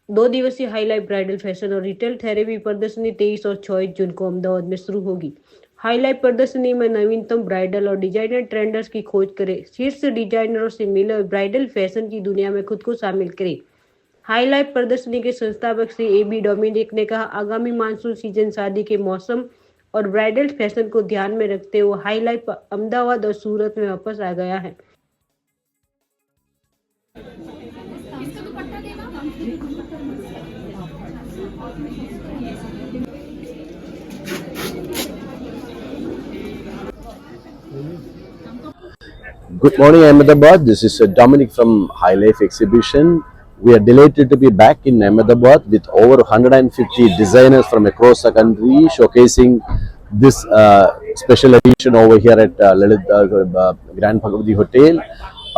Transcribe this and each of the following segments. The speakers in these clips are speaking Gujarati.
2 दिवसीय हाईलाइट ब्राइडल फैशन और रिटेल थेरेपी प्रदर्शनी 23 और 26 जून को अहमदाबाद में शुरू होगी। हाईलाइट प्रदर्शनी में नवीनतम ब्राइडल और डिजाइनर ट्रेंडर्स की खोज करें, शीर्ष डिजाइनरों से मिले और ब्राइडल फैशन की दुनिया में खुद को शामिल करें। हाईलाइट प्रदर्शनी के संस्थापक श्री AB डोमिनिक ने कहा, आगामी मानसून सीजन, शादी के मौसम और ब्राइडल फैशन को ध्यान में रखते हुए हाईलाइट अहमदाबाद और सूरत में वापस आ गया है। Good morning, Ahmedabad. This is Dominic from High Life Exhibition. We are delighted to be back in Ahmedabad with over 150 designers from across the country showcasing this special edition over here at Grand Bhagavati Hotel.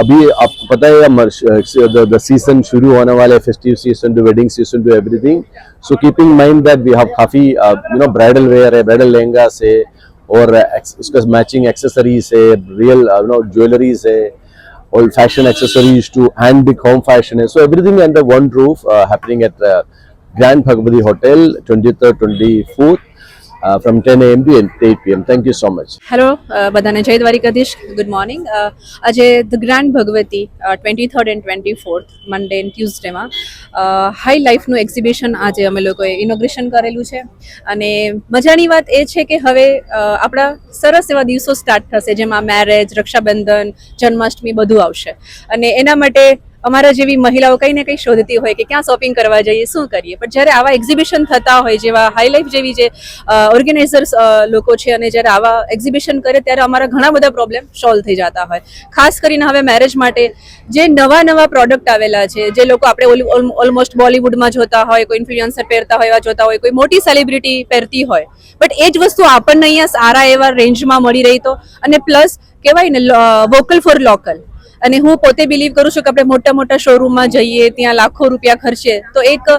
अभी आपको पता है the season शुरू होने वाला है, festive season to wedding season to everything. So keeping in mind that we have काफी bridal wear है, bridal लहंगा से और उसका मैचिंग एक्सेसरीज है, रियल ज्वेलरीज है, और fashion accessories to hand big home fashion है. So everything under one roof happening at grand Bhagwati hotel 23rd 24th from 10 AM to 8 PM. Thank you so much. Hello બધાને જય દ્વારિકાધીશ. Good morning. આજે the grand Bhagwati 23rd and 24th Monday and ટ્યુઝડેમાં હાઈ લાઈફનું એક્ઝિબિશન આજે અમે લોકોએ ઇનોગ્રેશન કરેલું છે. અને મજાની વાત એ છે કે હવે આપણા સરસ એવા દિવસો સ્ટાર્ટ થશે, જેમાં મેરેજ, રક્ષાબંધન, જન્માષ્ટમી બધું આવશે. અને એના માટે અમારા જેવી મહિલાઓ કંઈ ને કંઈ શોધતી હોય કે ક્યાં શોપિંગ કરવા જઈએ, શું કરીએ. પણ જ્યારે આવા એક્ઝિબિશન થતા હોય, જેવા હાઈ લાઈફ જેવી જે ઓર્ગેનાઇઝર્સ લોકો છે, અને જ્યારે આવા એક્ઝિબિશન કરે ત્યારે અમારા ઘણા બધા પ્રોબ્લેમ સોલ્વ થઈ જતા હોય. ખાસ કરીને હવે મેરેજ માટે જે નવા પ્રોડક્ટ આવેલા છે, જે લોકો આપણે ઓલમોસ્ટ બોલિવૂડમાં જોતા હોય, કોઈ ઇન્ફ્લુએન્સર પહેરતા હોય એવા જોતા હોય, કોઈ મોટી સેલિબ્રિટી પહેરતી હોય, બટ એ જ વસ્તુ આપણને અહીંયા સારા એવા રેન્જમાં મળી રહી. તો અને પ્લસ કહેવાય ને વોકલ ફોર લોકલ. અને હું પોતે બિલીવ કરું છું કે આપણે મોટા શોરૂમમાં જઈએ, ત્યાં લાખો રૂપિયા ખર્ચે, તો એક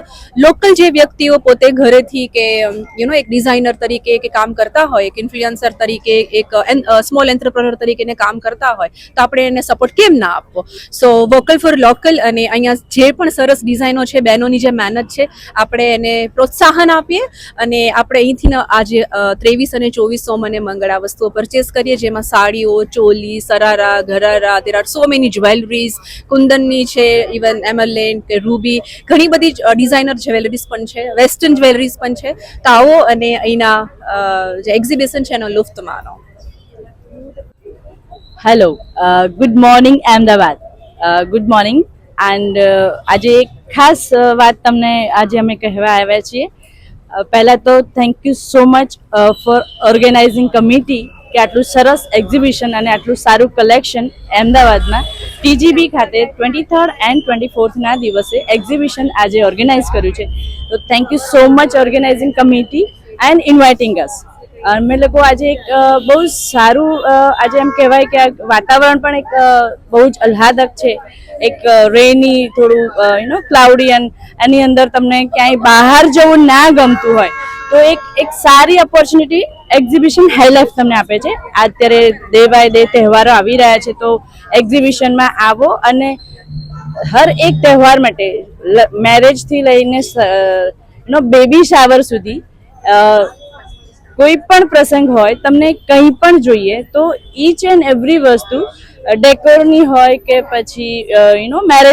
લોકલ જે વ્યક્તિઓ પોતે ઘરેથી કે એક ડિઝાઇનર તરીકે કે કામ કરતા હોય, એક ઇન્ફ્લુએન્સર તરીકે, એક સ્મોલ એન્ટરપ્રેન્યોર તરીકે કામ કરતા હોય, તો આપણે એને સપોર્ટ કેમ ના આપવો. સો વોકલ ફોર લોકલ, અને અહીંયા જે પણ સરસ ડિઝાઇનો છે, બહેનોની જે મહેનત છે, આપણે એને પ્રોત્સાહન આપીએ. અને આપણે અહીંથી આજે 23 અને 24 મને મંગળા વસ્તુઓ પરચેસ કરીએ, જેમાં સાડીઓ, choli, sharara, gharara, there are so many jewelleries, કુંદનની છે, ઇવન એમરલેન્ડ કે રૂબી, ઘણી બધી ડિઝાઇનર જ્વેલરીઝ પણ છે, વેસ્ટર્ન જ્વેલરીઝ પણ છે. તો આવો અને અહીંના જે એક્ઝિબિશન છે એનો લુફ્ત માણો. Hello, good morning Ahmedabad. Good morning. And આજે એક ખાસ વાત તમને આજે અમે કહેવા આવ્યા છીએ. પહેલાં તો thank you so much for organising committee કે આટલું સરસ એક્ઝિબિશન અને આટલું સારું કલેક્શન અમદાવાદમાં TGB ખાતે 23rd and 24th ના દિવસે એક્ઝિબિશન આજે ઓર્ગેનાઇઝ કર્યું છે. તો thank you so much organising committee and inviting us. અમે લોકો આજે એક બહુ સારું આજે એમ કહેવાય કે વાતાવરણ પણ એક બહુ જ આહ્લાદક છે, એક રેની, થોડું ક્લાઉડી, અને એની અંદર તમને ક્યાંય બહાર જવું ના ગમતું હોય તો એક સારી ઓપોર્ચ્યુનિટી એક્ઝિબિશન હાઈ લાઈફ તમને આપે છે. અત્યારે ડે બાય ડે તહેવારો આવી રહ્યા છે, તો એક્ઝિબિશનમાં આવો અને હર એક તહેવાર માટે, મેરેજથી લઈને બેબી શાવર સુધી, કોઈ પણ પ્રસંગ હોય, તમને કંઈ પણ જોઈએ તો ઈચ એન્ડ એવરી વસ્તુ, ડેકોરની હોય કે પછી મેરેજ